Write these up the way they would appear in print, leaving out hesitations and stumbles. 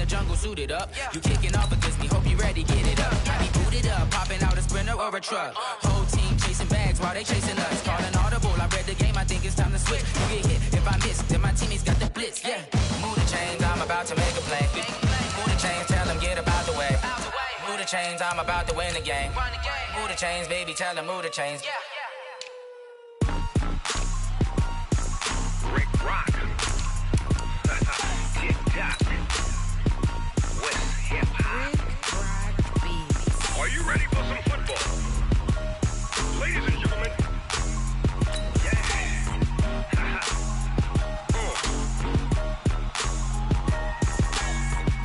jungle suited up. You kicking off against me, hope you ready, get it up. I be booted up, popping out a Sprinter or a truck. Whole team chasing bags while they chasing us. Calling audible, I read the game, I think it's time to switch. You get hit, if I miss, then my teammates got the blitz, yeah. Move the chains, I'm about to make a play. Move the chains, tell them get about the way. Move the chains, I'm about to win the game. Move the chains, baby, tell them move the chains. Rick Rock. Tick-tock. West hip-hop. Are you ready for some football? Ladies and gentlemen. Yeah.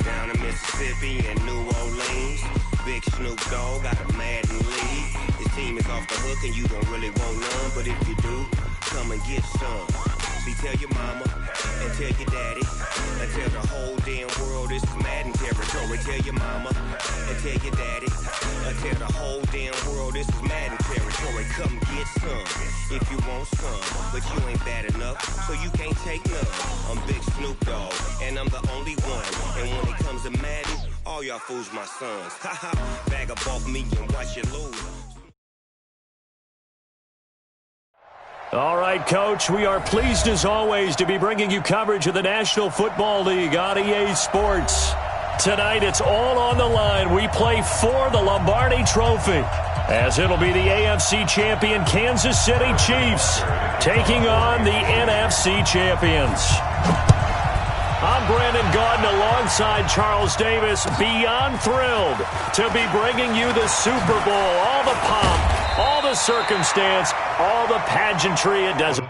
Down in Mississippi and New Orleans, Big Snoop Dogg got a Madden lead. His team is off the hook and you don't really want none, but if you do, come and get some. See, tell your mama and tell your daddy and tell the whole damn world this is Madden territory. Tell your mama and tell your daddy and tell the whole damn world this is Madden territory. Come get some if you want some, but you ain't bad enough, so you can't take none. I'm Big Snoop Dogg and I'm the only one. And when it comes to Madden, all y'all fools my sons. Haha, bag up off me and watch you lose. All right, Coach, we are pleased as always to be bringing you coverage of the National Football League on EA Sports. Tonight, it's all on the line. We play for the Lombardi Trophy, as it'll be the AFC champion Kansas City Chiefs taking on the NFC champions. I'm Brandon Gaudin alongside Charles Davis, beyond thrilled to be bringing you the Super Bowl, all the pomp, all the circumstance, all the pageantry it does.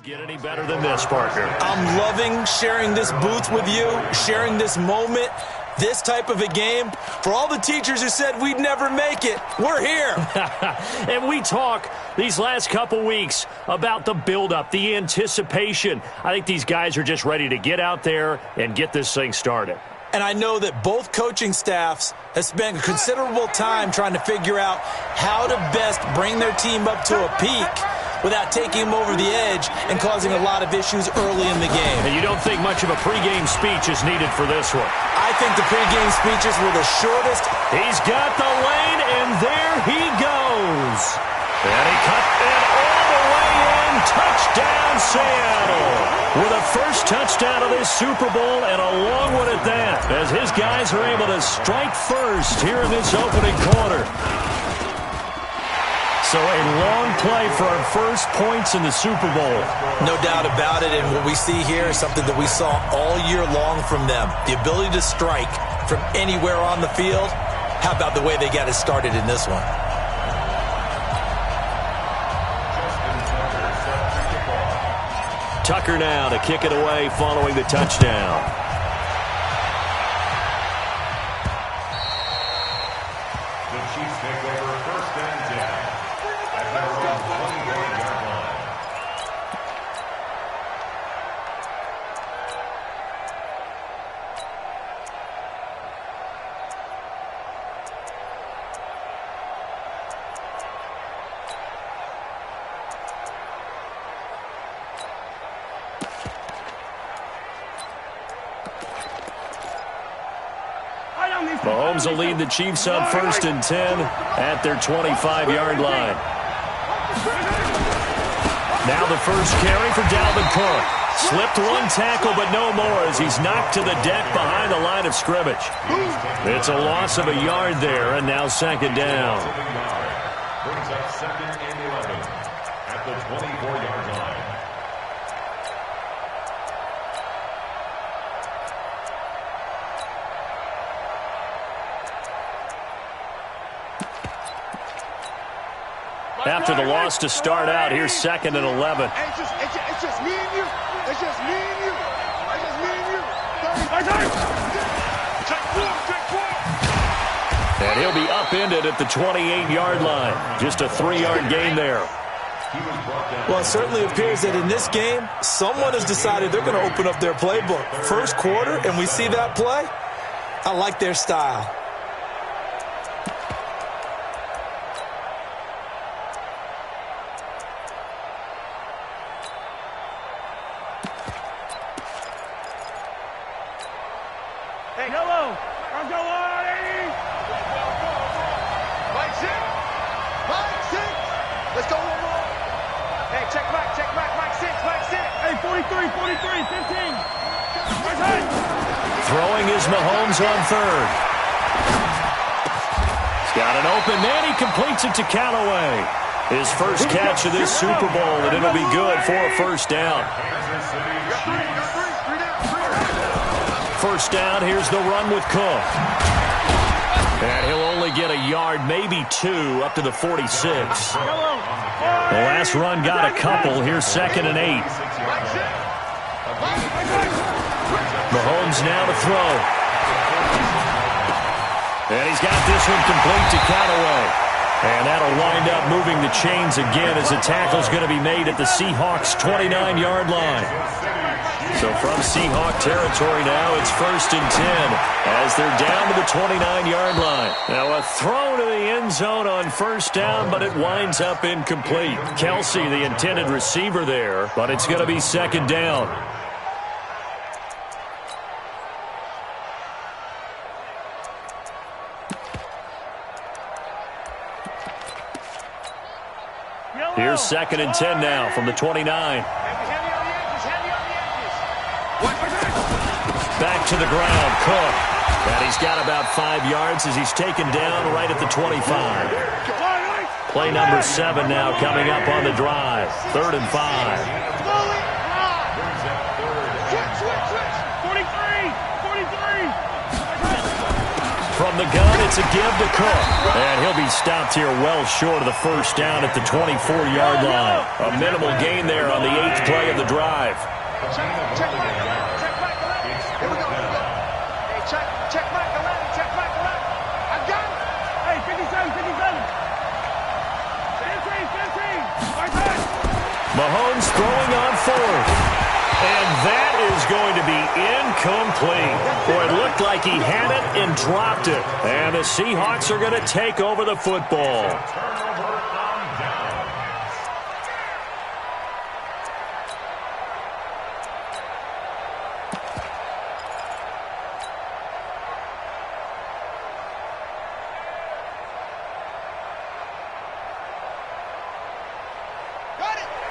Get any better than this, Parker? I'm loving sharing this booth with you, sharing this moment, this type of a game. For all the teachers who said we'd never make it, we're here. And we talk these last couple weeks about the buildup, the anticipation. I think these guys are just ready to get out there and get this thing started. And I know that both coaching staffs have spent considerable time trying to figure out how to best bring their team up to a peak without taking them over the edge and causing a lot of issues early in the game. And you don't think much of a pregame speech is needed for this one? I think the pregame speeches were the shortest. He's got the lane, and there he goes. And he cut it all the way in. Touchdown, Seattle. With a first touchdown of this Super Bowl, and a long one at that, as his guys are able to strike first here in this opening quarter. So a long play for our first points in the Super Bowl. No doubt about it, and what we see here is something that we saw all year long from them. The ability to strike from anywhere on the field. How about the way they got it started in this one? Tucker now to kick it away following the touchdown. The Chiefs take over first and 10 at their own 21-yard line. Mahomes will lead the Chiefs up first and 10 at their 25-yard line. Now the first carry for Dalvin Cook. Slipped one tackle, but no more as he's knocked to the deck behind the line of scrimmage. It's a loss of a yard there, and now second down. Brings up second and 11 at the 24-yard line. After the loss to start out, here's second and 11. It's just me and you. It's just me and you. It's just me and you. And he'll be upended at the 28-yard line. Just a 3-yard gain there. Well, it certainly appears that in this game, someone has decided they're going to open up their playbook. First quarter, and we see that play. I like their style. Hey, yellow. Let's go on, 80. Mike 6. Mike 6. Let's go one more. Hey, check back, Mike 6, Mike 6. Hey, 43, 15. Right side. Throwing is Mahomes on third. He's got an open man. He completes it to Callaway. His first catch of this Super Bowl, and it'll be good for a first down. First down, here's the run with Cook. And he'll only get a yard, maybe two, up to the 46. The last run got a couple. Here's second and 8. Mahomes now to throw. And he's got this one complete to Callaway. And that'll wind up moving the chains again as the tackle's going to be made at the Seahawks' 29-yard line. So from Seahawk territory now, it's first and 10 as they're down to the 29-yard line. Now a throw to the end zone on first down, but it winds up incomplete. Kelsey, the intended receiver there, but it's going to be second down. Here's second and 10 now from the 29. Back to the ground, Cook. And he's got about 5 yards as he's taken down right at the 25. Play number 7 now coming up on the drive. 3rd and 5. 43. From the gun, it's a give to Cook. And he'll be stopped here well short of the first down at the 24-yard line. A minimal gain there on the 8th play of the drive. Check back 11. I got it. Hey, 57. 15. Mahomes throwing on fourth. And that is going to be incomplete. Boy, it looked like he had it and dropped it. And the Seahawks are going to take over the football.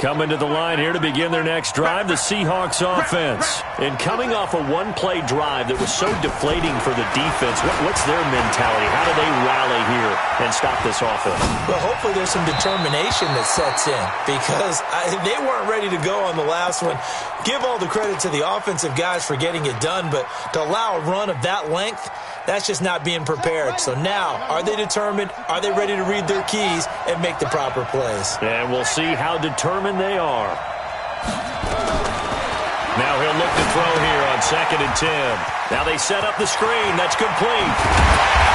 Coming to the line here to begin their next drive, the Seahawks offense. And coming off a one-play drive that was so deflating for the defense, what's their mentality? How do they rally here and stop this offense? Well, hopefully there's some determination that sets in because they weren't ready to go on the last one. Give all the credit to the offensive guys for getting it done, but to allow a run of that length, that's just not being prepared. So now, are they determined? Are they ready to read their keys and make the proper plays? And we'll see how determined they are. Now he'll look to throw here on 2nd and 10. Now they set up the screen. That's complete.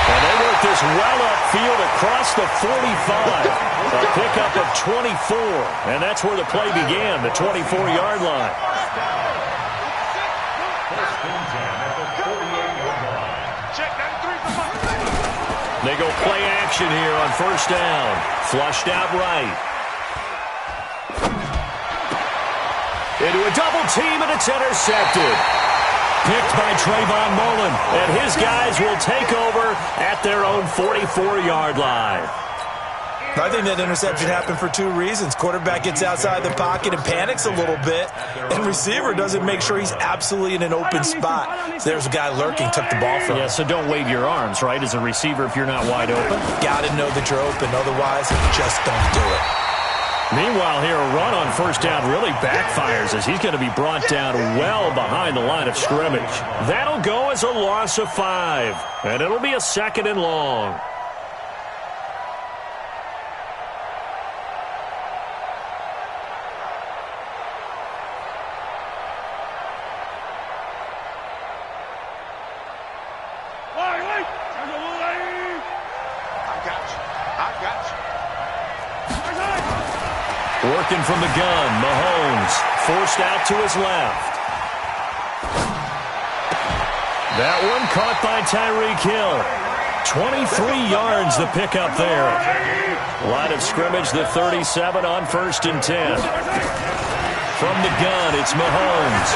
And they work this well upfield across the 45. A pickup of 24. And that's where the play began, the 24-yard line. They go play action here on first down. Flushed out right. Into a double team, and it's intercepted. Picked by Trayvon Mullen, and his guys will take over at their own 44-yard line. I think that interception happened for two reasons. Quarterback gets outside the pocket and panics a little bit, and receiver doesn't make sure he's absolutely in an open spot. So there's a guy lurking, took the ball from him. Yeah, so don't wave your arms, right, as a receiver if you're not wide open. Got to know that you're open. Otherwise, just don't do it. Meanwhile, here, a run on first down really backfires as he's going to be brought down well behind the line of scrimmage. That'll go as a loss of 5, and it'll be a 2nd and long. Working from the gun, Mahomes forced out to his left. That one caught by Tyreek Hill. 23 yards the pickup there. Line of scrimmage, the 37 on 1st and 10. From the gun, it's Mahomes.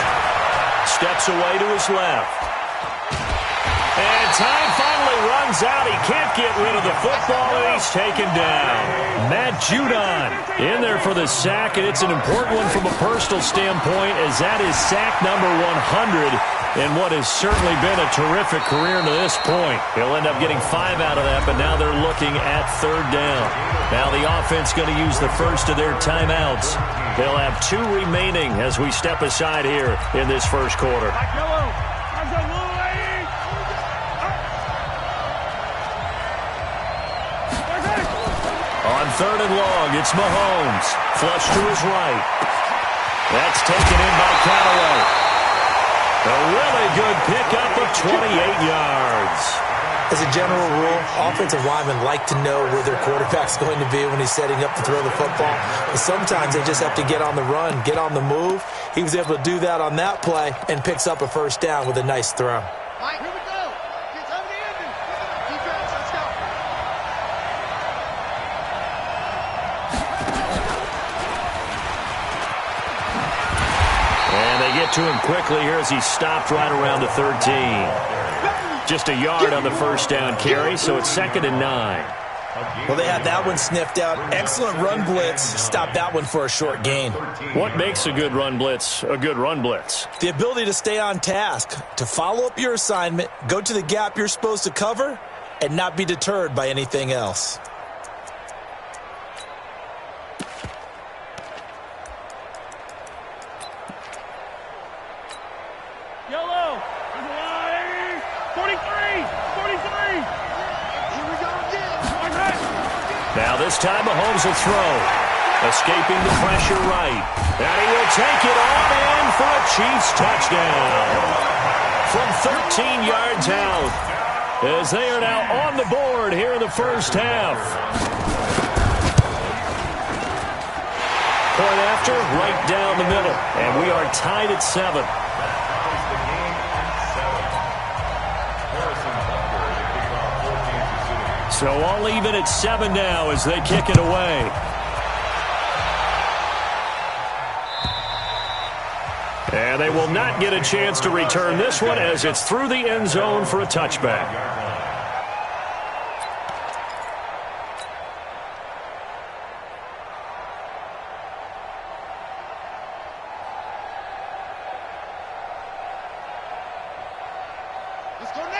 Steps away to his left. And time finally runs out. He can't get rid of the football, and he's taken down. Matt Judon in there for the sack, and it's an important one from a personal standpoint, as that is sack number 100 in what has certainly been a terrific career to this point. He'll end up getting 5 out of that, but now they're looking at 3rd down. Now the offense going to use the first of their timeouts. They'll have 2 remaining as we step aside here in this first quarter. On 3rd and long, it's Mahomes. Flush to his right. That's taken in by Callaway. A really good pickup of 28 yards. As a general rule, offensive linemen like to know where their quarterback's going to be when he's setting up to throw the football. But sometimes they just have to get on the run, get on the move. He was able to do that on that play and picks up a first down with a nice throw. Mike, here we go. It's over the ending. Defense, let's go. And they get to him quickly here as he stopped right around the 13. Just a yard on the first down carry, so it's 2nd and 9. Well, they had that one sniffed out. Excellent run blitz. Stopped that one for a short gain. What makes a good run blitz a good run blitz? The ability to stay on task, to follow up your assignment, go to the gap you're supposed to cover, and not be deterred by anything else. Yellow. 43. 43. Here we go again. Now this time Mahomes will throw. Escaping the pressure right. And he will take it on in for a Chiefs touchdown. From 13 yards out. As they are now on the board here in the first half. Point after, right down the middle. And we are tied at 7. So all even at 7 now as they kick it away. And they will not get a chance to return this one as it's through the end zone for a touchback.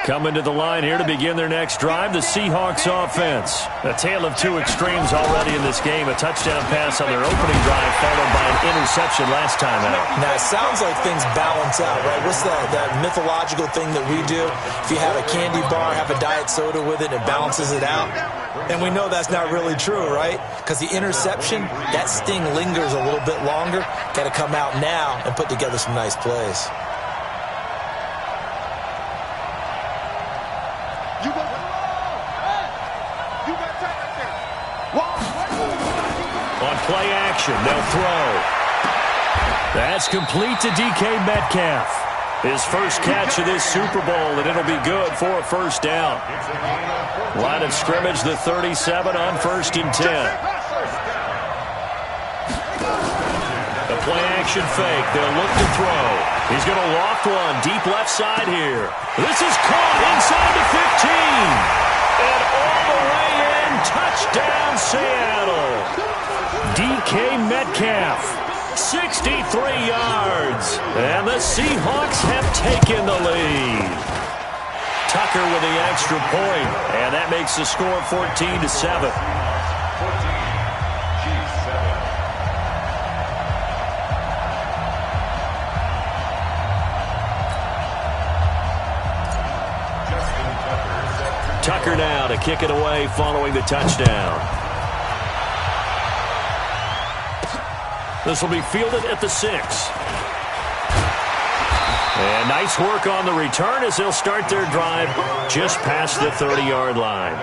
Coming to the line here to begin their next drive, the Seahawks offense. A tale of 2 extremes already in this game. A touchdown pass on their opening drive followed by an interception last time out. Now, it sounds like things balance out, right? What's that mythological thing that we do? If you have a candy bar, have a diet soda with it, it balances it out. And we know that's not really true, right? Because the interception, that sting lingers a little bit longer. Got to come out now and put together some nice plays. On play action, they'll throw. That's complete to DK Metcalf. His first catch of this Super Bowl, and it'll be good for a first down. Line of scrimmage, the 37 on 1st and 10. The play action fake, they'll look to throw. He's going to loft one deep left side here. This is caught inside the 15. And all the way in touchdown, Seattle. DK Metcalf, 63 yards. And the Seahawks have taken the lead. Tucker with the extra point, and that makes the score 14-7. Tucker now to kick it away following the touchdown. This will be fielded at the 6. And nice work on the return as they'll start their drive just past the 30-yard line.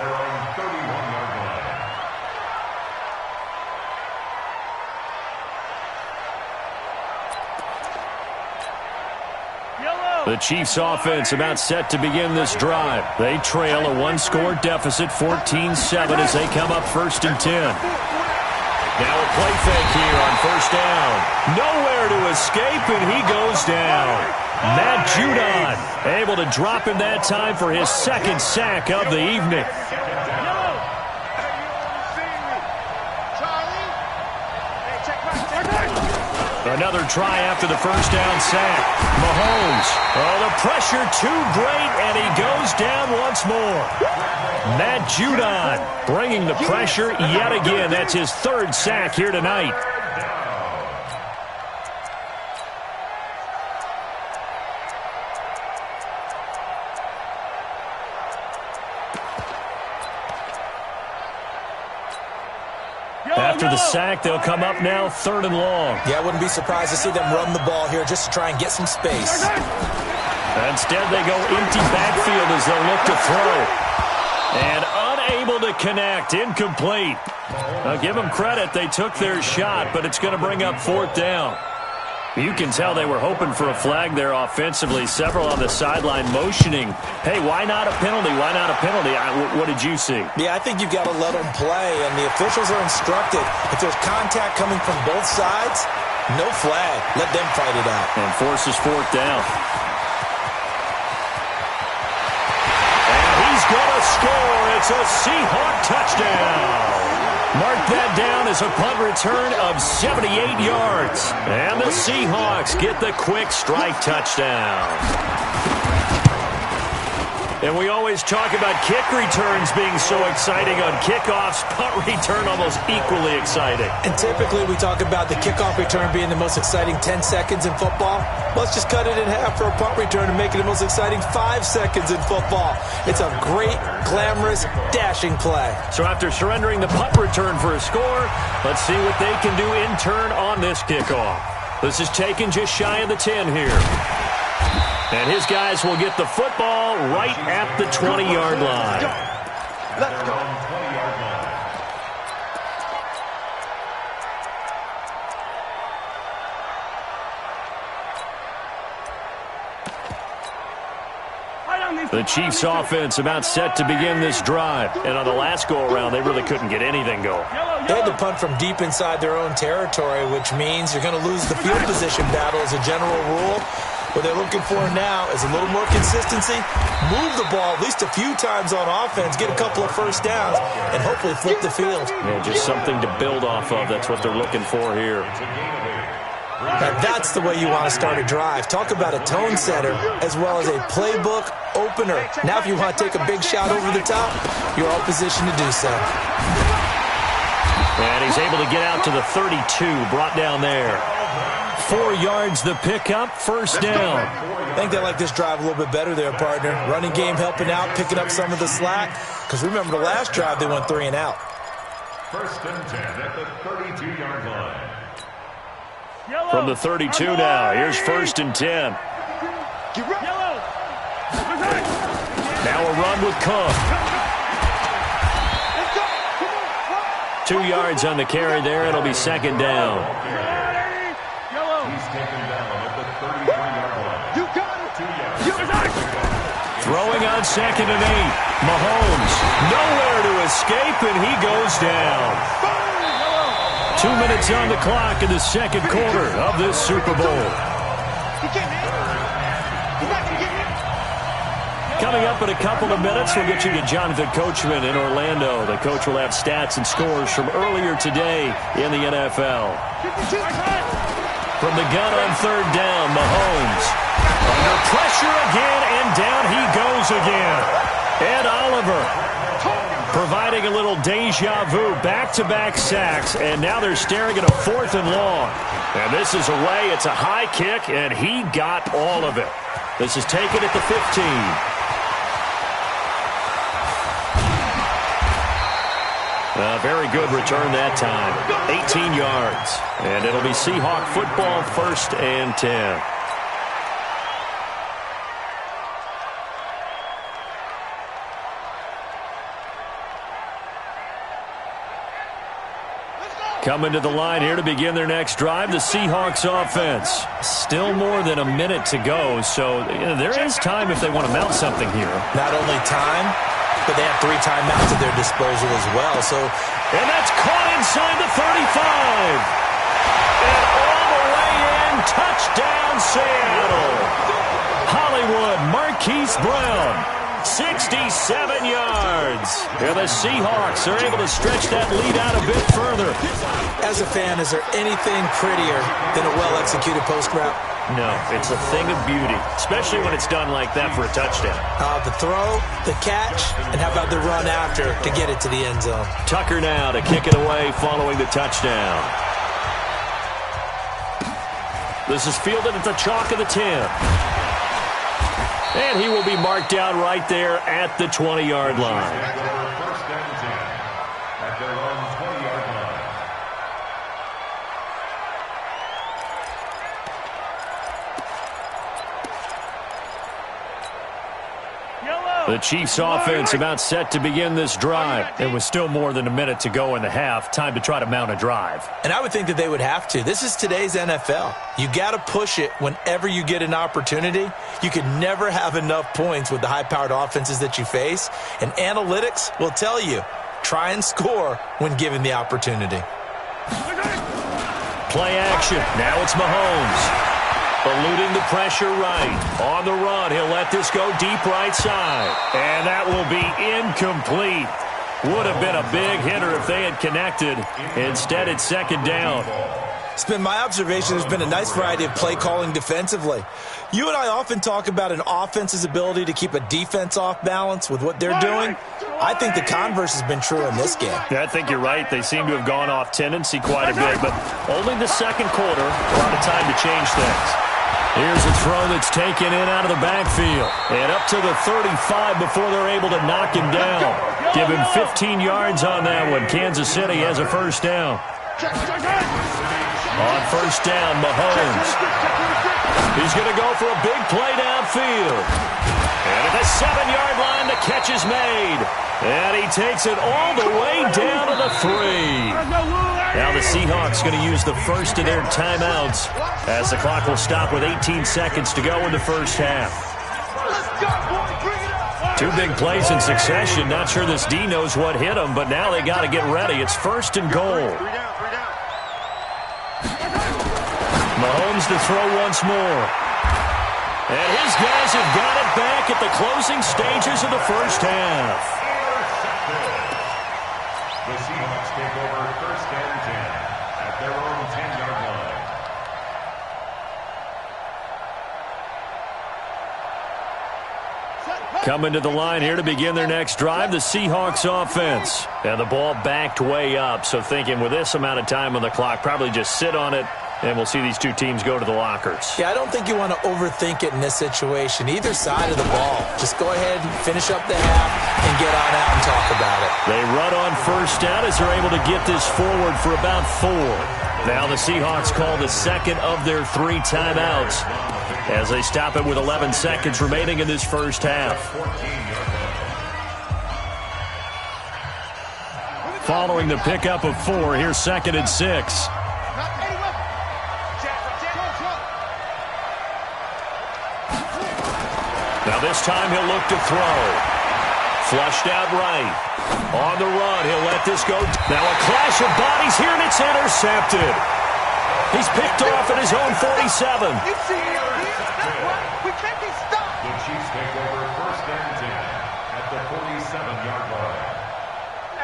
The Chiefs offense about set to begin this drive. They trail a one-score deficit, 14-7, as they come up 1st and 10. Now a play fake here on 1st down. Nowhere to escape, and he goes down. Matt Judon able to drop him that time for his 2nd sack of the evening. Another try after the 1st down sack. Mahomes. Oh, the pressure too great, and he goes down once more. Matt Judon bringing the pressure yet again. That's his 3rd sack here tonight. After the sack, they'll come up now 3rd and long. Yeah, I wouldn't be surprised to see them run the ball here just to try and get some space. Instead, they go empty backfield as they'll look to throw. And unable to connect, incomplete. Now, give them credit, they took their shot, but it's going to bring up 4th down. You can tell they were hoping for a flag there offensively. Several on the sideline motioning. Hey, why not a penalty? Why not a penalty? What did you see? Yeah, I think you've got to let them play, and the officials are instructed. If there's contact coming from both sides, no flag. Let them fight it out. And forces 4th down. And he's going to score. It's a Seahawk touchdown. Mark that down as a punt return of 78 yards. And the Seahawks get the quick strike touchdown. And we always talk about kick returns being so exciting on kickoffs. Punt return almost equally exciting. And typically we talk about the kickoff return being the most exciting 10 seconds in football. Let's just cut it in half for a punt return and make it the most exciting 5 seconds in football. It's a great, glamorous, dashing play. So after surrendering the punt return for a score, let's see what they can do in turn on this kickoff. This is taken just shy of the 10 here. And his guys will get the football right at the 20-yard line. Let's go. The Chiefs offense about set to begin this drive. And on the last go-around, they really couldn't get anything going. They had to punt from deep inside their own territory, which means you're going to lose the field position battle as a general rule. What they're looking for now is a little more consistency, move the ball at least a few times on offense, get a couple of 1st downs, and hopefully flip the field. Yeah, just something to build off of. That's what they're looking for here. And that's the way you want to start a drive. Talk about a tone setter as well as a playbook opener. Now if you want to take a big shot over the top, you're all positioned to do so. And he's able to get out to the 32, brought down there. 4 yards the pickup, 1st down. I think they like this drive a little bit better there, partner. Running game helping out, picking up some of the slack. Because remember the last drive, they went 3 and out. 1st and 10 at the 32-yard line. From the 32 now, here's 1st and 10. Now a run with Cook. 2 yards on the carry there. It'll be 2nd down. He's taken down at the 33-yard line. You got it. Throwing on 2nd and 8. Mahomes nowhere to escape, and he goes down. 2 minutes on the clock in the 2nd quarter of this Super Bowl. He can't hit. He's not going to get hit. Coming up in a couple of minutes, we'll get you to Jonathan Coachman in Orlando. The coach will have stats and scores from earlier today in the NFL. From the gun on third down, Mahomes. Under pressure again, and down he goes again. Ed Oliver providing a little deja vu, back-to-back sacks, and now they're staring at a 4th and long. And this is away. It's a high kick, and he got all of it. This is taken at the 15. A very good return that time. 18 yards. And it'll be Seahawk football, 1st and 10. Coming to the line here to begin their next drive, the Seahawks offense. Still more than a minute to go, so there is time if they want to mount something here. Not only time, but they have 3 timeouts at their disposal as well. And that's caught inside the 35. And all the way in, touchdown Seattle. Hollywood Marquise Brown. 67 yards. And the Seahawks are able to stretch that lead out a bit further. As a fan, is there anything prettier than a well-executed post route? No, it's a thing of beauty, especially when it's done like that for a touchdown. The throw, the catch, and how about the run after to get it to the end zone? Tucker now to kick it away following the touchdown. This is fielded at the chalk of the 10. And he will be marked down right there at the 20-yard line. First and 10 at their own 20-yard line. The Chiefs offense about set to begin this drive. It was still more than a minute to go in the half. Time to try to mount a drive. And I would think that they would have to. This is today's NFL. You got to push it whenever you get an opportunity. You can never have enough points with the high-powered offenses that you face. And analytics will tell you, try and score when given the opportunity. Play action. Now it's Mahomes. Eluding the pressure right. On the run, he'll let this go deep right side. And that will be incomplete. Would have been a big hitter if they had connected. Instead, it's 2nd down. It's been my observation there's been a nice variety of play calling defensively. You and I often talk about an offense's ability to keep a defense off balance with what they're doing. I think the converse has been true in this game. Yeah, I think you're right. They seem to have gone off tendency quite a bit, but only the second quarter, a lot of time to change things. Here's a throw that's taken in out of the backfield. And up to the 35 before they're able to knock him down. Give him 15 yards on that one. Kansas City has a 1st down. On 1st down, Mahomes. He's going to go for a big play downfield. And at the 7-yard line, the catch is made. And he takes it all the way down to the 3. Now the Seahawks going to use the first of their timeouts as the clock will stop with 18 seconds to go in the first half. 2 big plays in succession. Not sure this D knows what hit him, but now they got to get ready. It's 1st and goal. Mahomes to throw once more. And his guys have got it back at the closing stages of the first half. The Seahawks take over 1st and 10 at their own 10-yard line. Coming to the line here to begin their next drive, the Seahawks offense. And the ball backed way up, so thinking with this amount of time on the clock, probably just sit on it, and we'll see these two teams go to the lockers. Yeah, I don't think you want to overthink it in this situation. Either side of the ball. Just go ahead and finish up the half and get on out and talk about it. They run on 1st down as they're able to get this forward for about 4. Now the Seahawks call the 2nd of their 3 timeouts as they stop it with 11 seconds remaining in this first half. Following the pickup of 4, here's 2nd and 6. Now this time he'll look to throw. Flushed out right. On the run, he'll let this go. Now a clash of bodies here, and it's intercepted. He's picked off at his own 47. You see, that's right. We can't be stopped. The Chiefs take over first and 10 at the 47-yard line.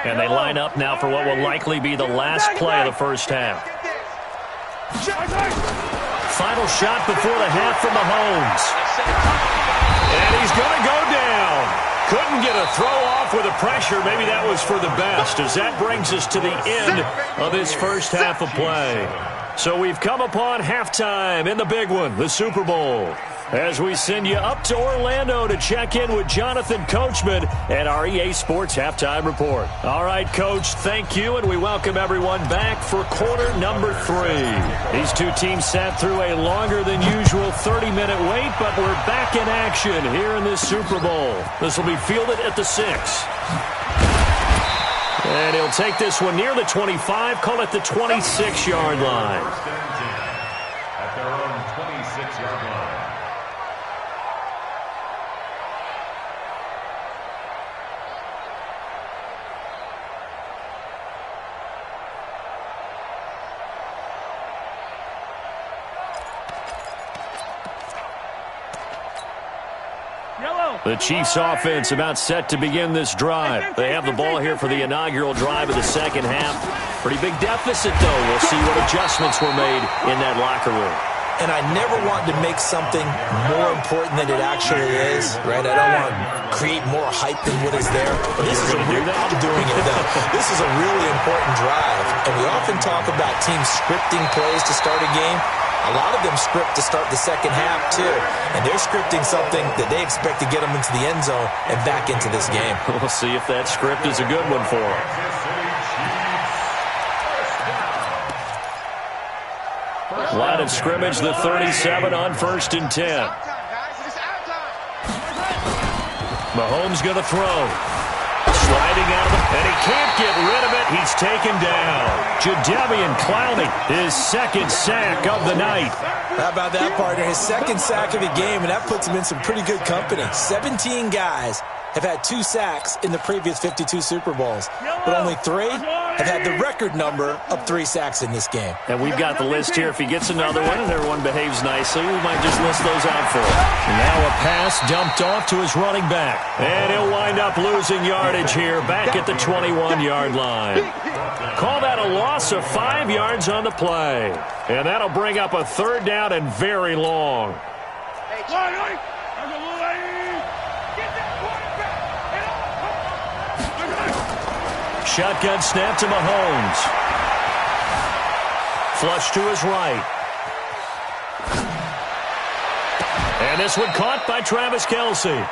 And they line up now for what will likely be the last play of the first half. Final shot before the half from Mahomes. And he's going to go down. Couldn't get a throw off with the pressure. Maybe that was for the best, as that brings us to the end of this first half of play. So we've come upon halftime in the big one, the Super Bowl, as we send you up to Orlando to check in with Jonathan Coachman at our EA Sports Halftime Report. All right, Coach, thank you, and we welcome everyone back for quarter number 3. These two teams sat through a longer than usual 30-minute wait, but we're back in action here in this Super Bowl. This will be fielded at the 6. And he'll take this one near the 25, call it the 26-yard line. First and 10 at their own 26-yard line. The Chiefs offense about set to begin this drive. They have the ball here for the inaugural drive of the second half. Pretty big deficit, though. We'll see what adjustments were made in that locker room. And I never want to make something more important than it actually is, right? I don't want to create more hype than what is there. But this is a real, I'm doing it though. This is a really important drive. And we often talk about teams scripting plays to start a game. A lot of them script to start the second half, too. And they're scripting something that they expect to get them into the end zone and back into this game. We'll see if that script is a good one for them. Line of scrimmage, the 37 on 1st and 10. Mahomes going to throw. Sliding out of it, and he can't get rid of it. He's taken down. Jadeveon Clowney, his second sack of the night. How about that, partner? His second sack of the game, and that puts him in some pretty good company. 17 guys have had 2 sacks in the previous 52 Super Bowls, but only 3 have had the record number of 3 sacks in this game. And we've got the list here. If he gets another one and everyone behaves nicely, we might just list those out for him. Now a pass dumped off to his running back. And he'll wind up losing yardage here back at the 21-yard line. Call that a loss of 5 yards on the play. And that'll bring up a 3rd down and very long. Shotgun snap to Mahomes. Flush to his right. And this one caught by Travis Kelce.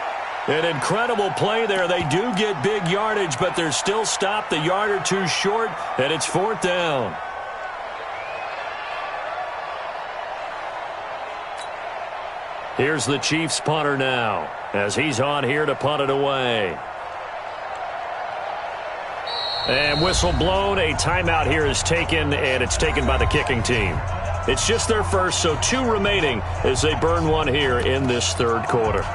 An incredible play there. They do get big yardage, but they're still stopped a yard or 2 short, and it's 4th down. Here's the Chiefs punter now, as he's on here to punt it away. And whistle blown. A timeout here is taken, and it's taken by the kicking team. It's just their first, so 2 remaining as they burn one here in this 3rd quarter.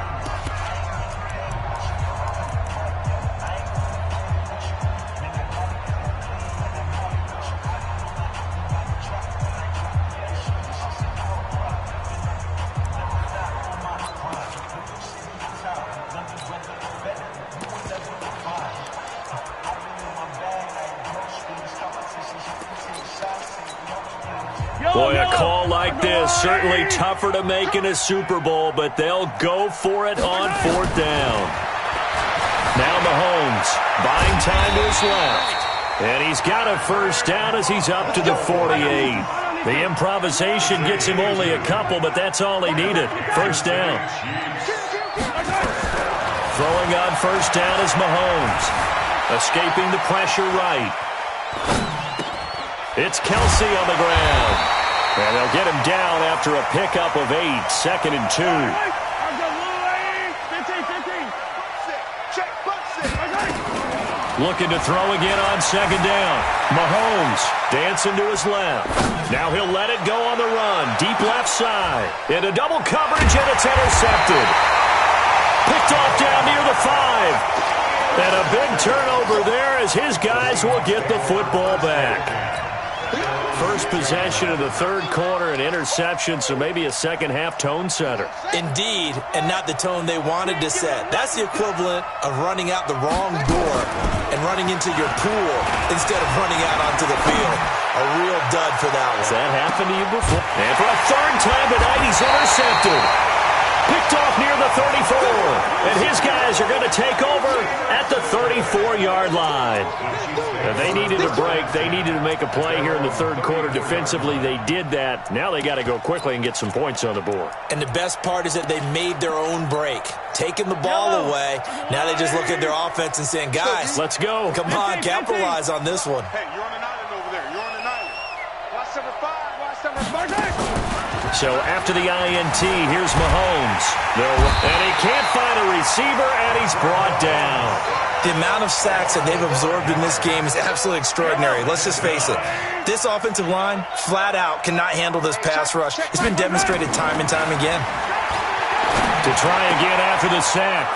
Boy, a call like this, certainly tougher to make in a Super Bowl, but they'll go for it on 4th down. Now Mahomes buying time to his left. And he's got a 1st down as he's up to the 48. The improvisation gets him only a couple, but that's all he needed. 1st down. Throwing on 1st down is Mahomes. Escaping the pressure right. It's Kelce on the ground. And they'll get him down after a pickup of 8, 2nd and 2. Looking to throw again on 2nd down. Mahomes dancing to his left. Now he'll let it go on the run. Deep left side. Into double coverage, and it's intercepted. Picked off down near the 5. And a big turnover there as his guys will get the football back. first possession of the third quarter, an interception, so maybe a second-half tone setter. Indeed, and not the tone they wanted to set. That's the equivalent of running out the wrong door and running into your pool instead of running out onto the field. A real dud for that one. Has that happened to you before? And for a third time tonight, he's intercepted. Picked off near the 34. And his guys are going to take over at the 34-yard line. Now, they needed a break. They needed to make a play here in the third quarter. Defensively, they did that. Now they got to go quickly and get some points on the board. And the best part is that they made their own break. Taking the ball away. Now they just look at their offense and saying, guys, let's go. Come on, capitalize on this one. Hey, you're on an island over there. You're on an island. Watch number 5. Watch number 5. So after the INT, here's Mahomes. And he can't find a receiver, and he's brought down. The amount of sacks that they've absorbed in this game is absolutely extraordinary. Let's just face it. This offensive line, flat out, cannot handle this pass rush. It's been demonstrated time and time again. To try again after the sack,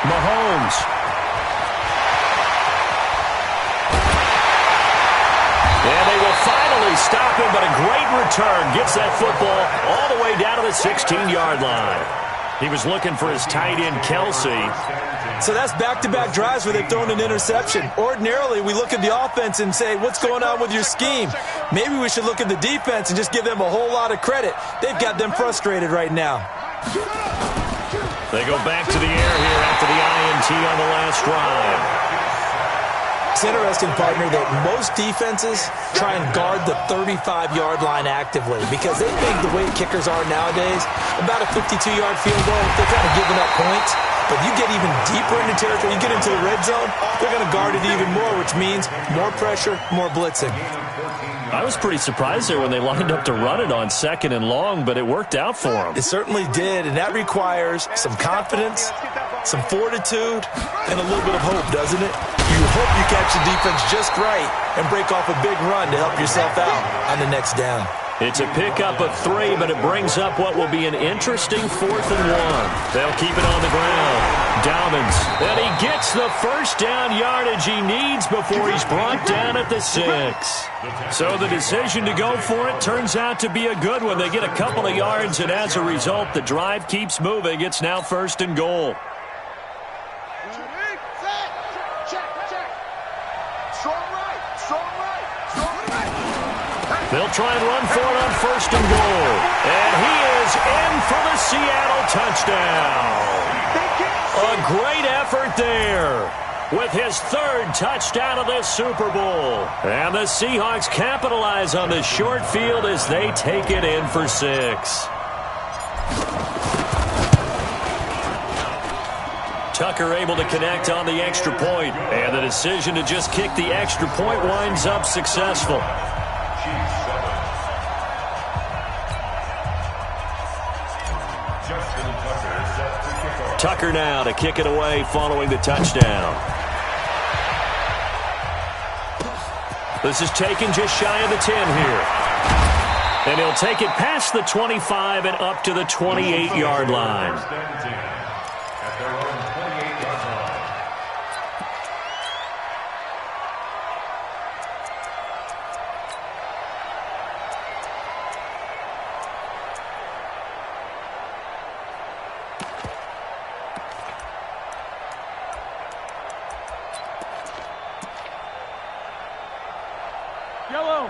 Mahomes. And they will finally stop him, but a great return. Gets that football all the way down to the 16-yard line. He was looking for his tight end, Kelsey. So that's back-to-back drives where they've thrown an interception. Ordinarily, we look at the offense and say, what's going on with your scheme? Maybe we should look at the defense and just give them a whole lot of credit. They've got them frustrated right now. They go back to the air here after the INT on the last drive. It's interesting, partner, that most defenses try and guard the 35-yard line actively because they think the way kickers are nowadays, about a 52-yard field goal, they're kind of giving up points. But you get even deeper into territory, you get into the red zone, they're going to guard it even more, which means more pressure, more blitzing. I was pretty surprised there when they lined up to run it on second and long, but it worked out for them. It certainly did, and that requires some confidence, some fortitude, and a little bit of hope, doesn't it? You hope you catch the defense just right and break off a big run to help yourself out on the next down. It's a pickup of 3, but it brings up what will be an interesting 4th and 1. They'll keep it on the ground. Dobbins, and he gets the first down yardage he needs before he's brought down at the 6. So the decision to go for it turns out to be a good one. They get a couple of yards, and as a result, the drive keeps moving. It's now 1st and goal. They'll try and run for it on 1st and goal. And he is in for the Seattle touchdown. A great effort there with his 3rd touchdown of this Super Bowl. And the Seahawks capitalize on the short field as they take it in for 6. Tucker able to connect on the extra point. And the decision to just kick the extra point winds up successful. Tucker now to kick it away following the touchdown. This is taken just shy of the 10 here. And he'll take it past the 25 and up to the 28-yard line.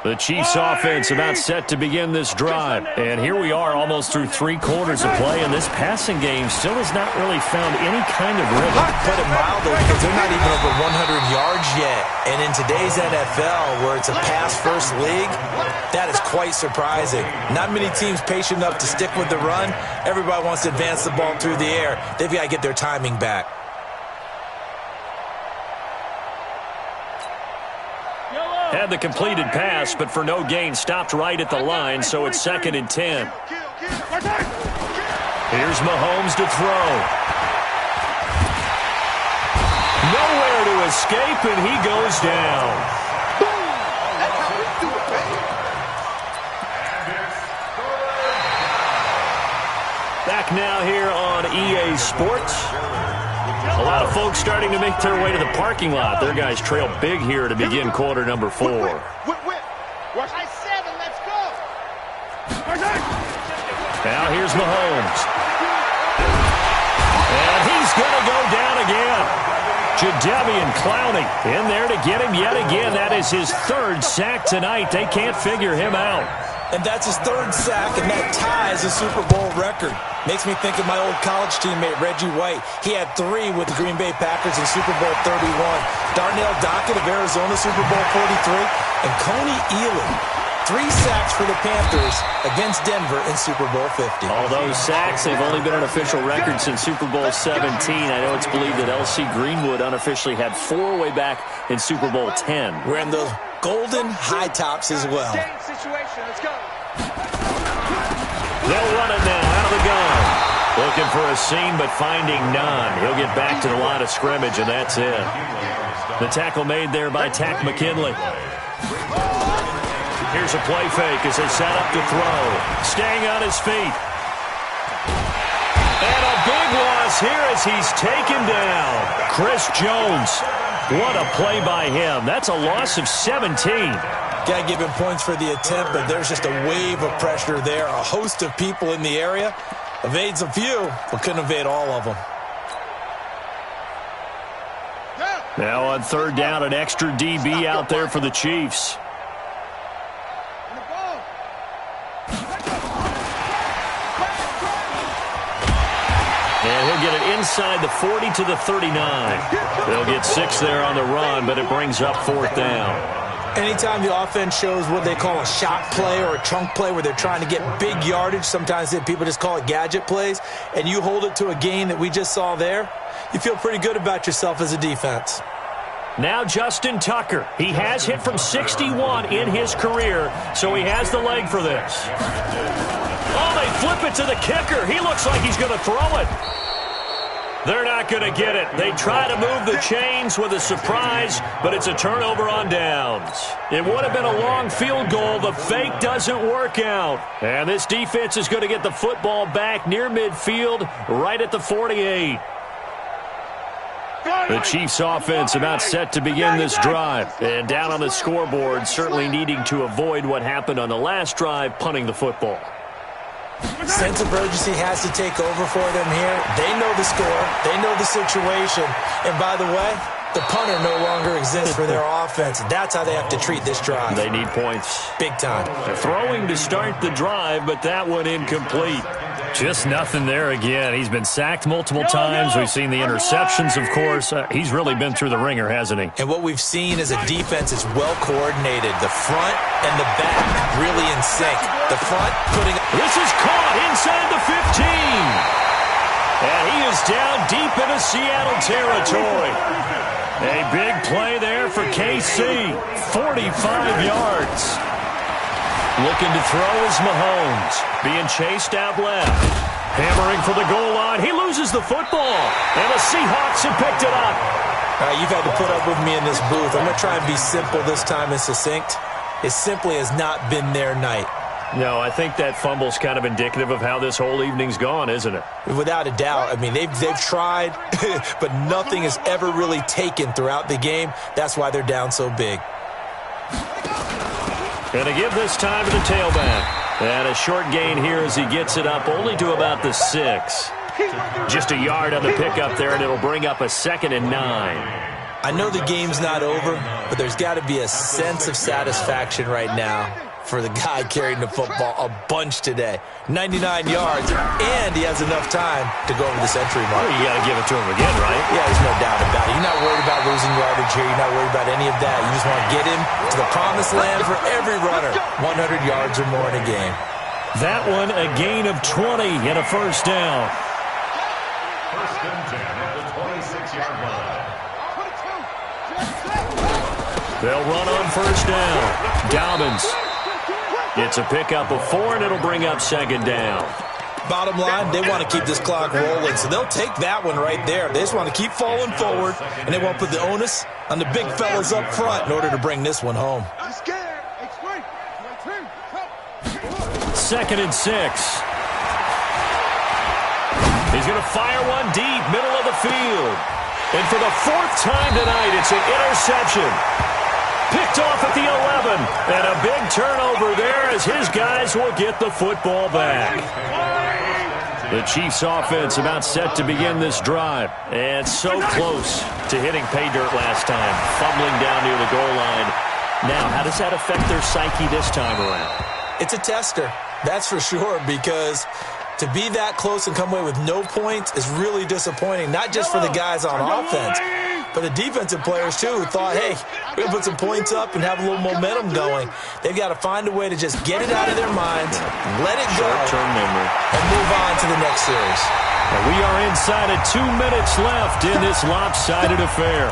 The Chiefs offense about set to begin this drive. And here we are almost through 3 quarters of play, and this passing game still has not really found any kind of rhythm. Put it mildly, because they're not even over 100 yards yet. And in today's NFL, where it's a pass-first league, that is quite surprising. Not many teams patient enough to stick with the run. Everybody wants to advance the ball through the air. They've got to get their timing back. Had the completed pass, but for no gain, stopped right at the line, so it's 2nd and 10. Here's Mahomes to throw. Nowhere to escape, and he goes down. Back now here on EA Sports. A lot of folks starting to make their way to the parking lot. Their guys trail big here to begin quarter number 4. Now here's Mahomes. And he's going to go down again. Jadeveon Clowney in there to get him yet again. That is his third sack tonight. They can't figure him out. And that's his third sack, and that ties a Super Bowl record. Makes me think of my old college teammate, Reggie White. He had 3 with the Green Bay Packers in Super Bowl 31. Darnell Dockett of Arizona, Super Bowl 43. And Coney Ealy, 3 sacks for the Panthers against Denver in Super Bowl 50. All those sacks, they've only been an official record since Super Bowl 17. I know it's believed that L.C. Greenwood unofficially had 4 way back in Super Bowl 10. We're in those golden high tops as well. Let's go. They'll run it now out of the gun. Looking for a seam, but finding none. He'll get back to the line of scrimmage, and that's it. The tackle made there by Tack McKinley. Here's a play fake as they set up to throw. Staying on his feet. And a big loss here as he's taken down. Chris Jones. What a play by him. That's a loss of 17. Got to give him points for the attempt, but there's just a wave of pressure there. A host of people in the area. Evades a few, but couldn't evade all of them. Now on third down, an extra DB out there for the Chiefs. And he'll get it inside the 40 to the 39. They'll get 6 there on the run, but it brings up fourth down. Anytime the offense shows what they call a shot play or a chunk play where they're trying to get big yardage, sometimes people just call it gadget plays, and you hold it to a gain that we just saw there, you feel pretty good about yourself as a defense. Now Justin Tucker. He has hit from 61 in his career, so he has the leg for this. Oh, they flip it to the kicker. He looks like he's going to throw it. They're not going to get it. They try to move the chains with a surprise, but it's a turnover on downs. It would have been a long field goal. The fake doesn't work out. And this defense is going to get the football back near midfield, right at the 48. The Chiefs offense about set to begin this drive. And down on the scoreboard, certainly needing to avoid what happened on the last drive, punting the football. Sense of urgency has to take over for them here. They know the score. They know the situation. And by the way, the punter no longer exists for their offense. That's how they have to treat this drive. They need points. Big time. Throwing to start the drive, but that one incomplete. Just nothing there again. He's been sacked multiple times. We've seen the interceptions, of course. He's really been through the ringer, hasn't he? And what we've seen is a defense is well coordinated. The front and the back really in sync. The front putting... This is caught inside the 15. And he is down deep into Seattle territory. A big play there for KC. 45 yards. Looking to throw is Mahomes. Being chased out left. Hammering for the goal line. He loses the football. And the Seahawks have picked it up. All right, you've had to put up with me in this booth. I'm going to try and be simple this time and succinct. It simply has not been their night. No, I think that fumble's kind of indicative of how this whole evening's gone, isn't it? Without a doubt. I mean, they've tried, but nothing has ever really taken throughout the game. That's why they're down so big. Going to give this time to the tailback. And a short gain here as he gets it up only to about the 6. Just a yard on the pickup there, and it'll bring up a 2nd and 9. I know the game's not over, but there's got to be a sense of satisfaction right now for the guy carrying the football a bunch today. 99 yards, and he has enough time to go over the century mark. Well, you got to give it to him again, right? Yeah, there's no doubt about it. You're not worried about losing yardage here. You're not worried about any of that. You just want to get him to the promised land for every runner. 100 yards or more in a game. That one, a gain of 20 and a first down. First and 10 at the 26-yard line. They'll run on first down. Dobbins. It's a pickup of 4, and it'll bring up 2nd down. Bottom line, they want to keep this clock rolling, so they'll take that one right there. They just want to keep falling forward, and they want to put the onus on the big fellas up front in order to bring this one home. 2nd and 6. He's going to fire one deep, middle of the field. And for the 4th time tonight, it's an interception. Picked off at the 11. And a big turnover there as his guys will get the football back. The Chiefs offense about set to begin this drive. And so close to hitting pay dirt last time. Fumbling down near the goal line. Now, how does that affect their psyche this time around? It's a tester, that's for sure, because to be that close and come away with no points is really disappointing, not just for the guys on offense, but the defensive players, too, who thought, hey, we're going to put some points up and have a little momentum going. They've got to find a way to just get it out of their minds, let it go, short-term memory, and move on to the next series. And we are inside of 2 minutes left in this lopsided affair.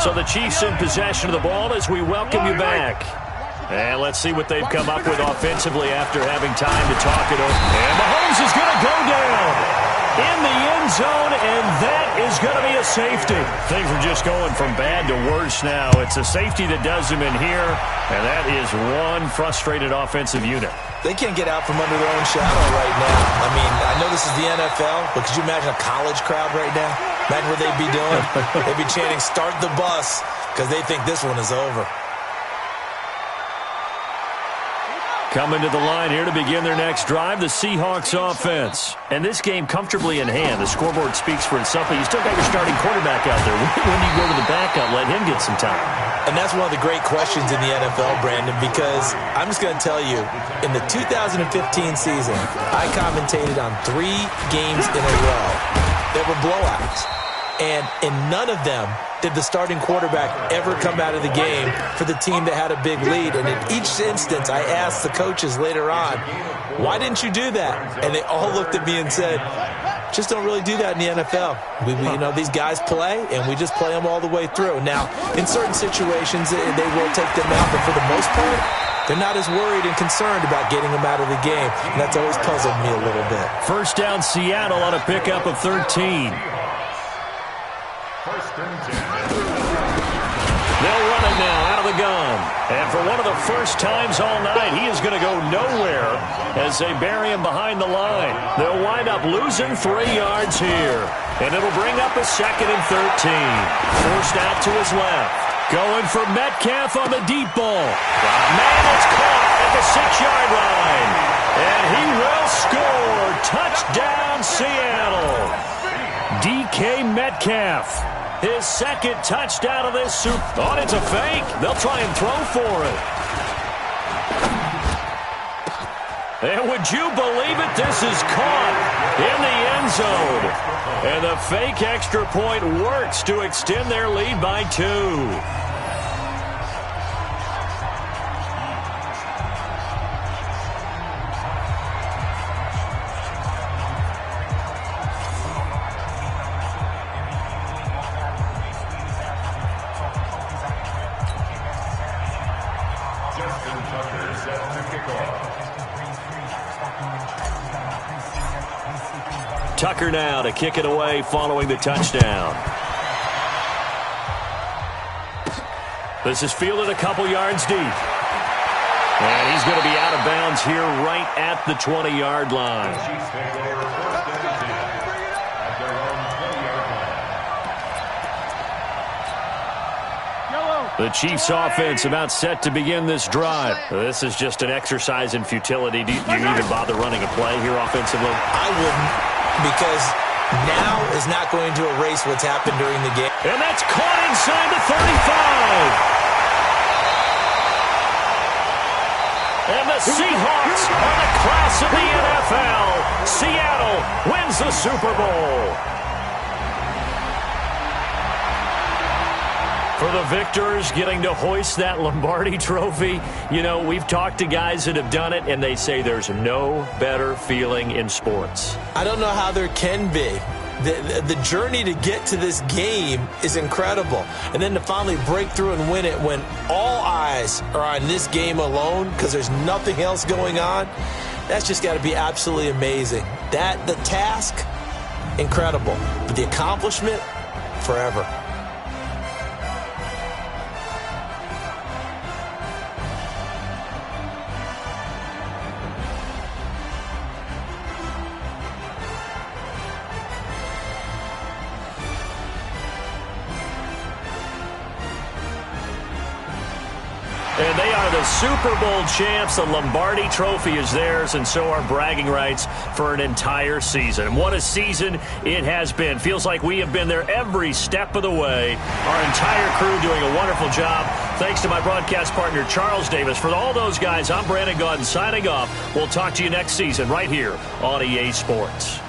So the Chiefs in possession of the ball as we welcome you back. And let's see what they've come up with offensively after having time to talk it over. And Mahomes is going to go down in the end zone, and that is going to be a safety. Things are just going from bad to worse now. It's a safety that does him in here, and that is one frustrated offensive unit. They can't get out from under their own shadow right now. I mean, I know this is the NFL, but could you imagine a college crowd right now? Imagine what they'd be doing. They'd be chanting, "Start the bus," because they think this one is over. Coming to the line here to begin their next drive, the Seahawks offense. And this game comfortably in hand. The scoreboard speaks for itself, but you still got your starting quarterback out there. When do you go to the backup, let him get some time? And that's one of the great questions in the NFL, Brandon, because I'm just going to tell you, in the 2015 season, I commentated on 3 games in a row that were blowouts. And in none of them did the starting quarterback ever come out of the game for the team that had a big lead. And in each instance, I asked the coaches later on, why didn't you do that? And they all looked at me and said, just don't really do that in the NFL. You know, these guys play, and we just play them all the way through. Now, in certain situations, they will take them out, but for the most part, they're not as worried and concerned about getting them out of the game. And that's always puzzled me a little bit. First down, Seattle on a pickup of 13. They'll run it now out of the gun. And for one of the first times all night, he is going to go nowhere as they bury him behind the line. They'll wind up losing 3 yards here. And it'll bring up a 2nd and 13. Forced out to his left. Going for Metcalf on the deep ball. Man, it's caught at the 6-yard line. And he will score. Touchdown, Seattle. DK Metcalf. His 2nd touchdown of this Super Bowl. Oh, it's a fake. They'll try and throw for it. And would you believe it? This is caught in the end zone. And the fake extra point works to extend their lead by 2. Tucker now to kick it away following the touchdown. This is fielded a couple yards deep. And he's going to be out of bounds here right at the 20-yard line. The Chiefs offense about set to begin this drive. This is just an exercise in futility. Do you even bother running a play here offensively? I wouldn't, because now is not going to erase what's happened during the game. And that's caught inside the 35. And the Seahawks are the class of the NFL. Seattle wins the Super Bowl. For the victors getting to hoist that Lombardi trophy, you know, we've talked to guys that have done it, and they say there's no better feeling in sports. I don't know how there can be. The journey to get to this game is incredible. And then to finally break through and win it when all eyes are on this game alone because there's nothing else going on, that's just got to be absolutely amazing. The task, incredible. But the accomplishment, forever. the Super Bowl champs. The Lombardi Trophy is theirs, and so are bragging rights for an entire season. And what a season it has been. Feels like we have been there every step of the way. Our entire crew doing a wonderful job. Thanks to my broadcast partner, Charles Davis. For all those guys, I'm Brandon Gaudin signing off. We'll talk to you next season right here on EA Sports.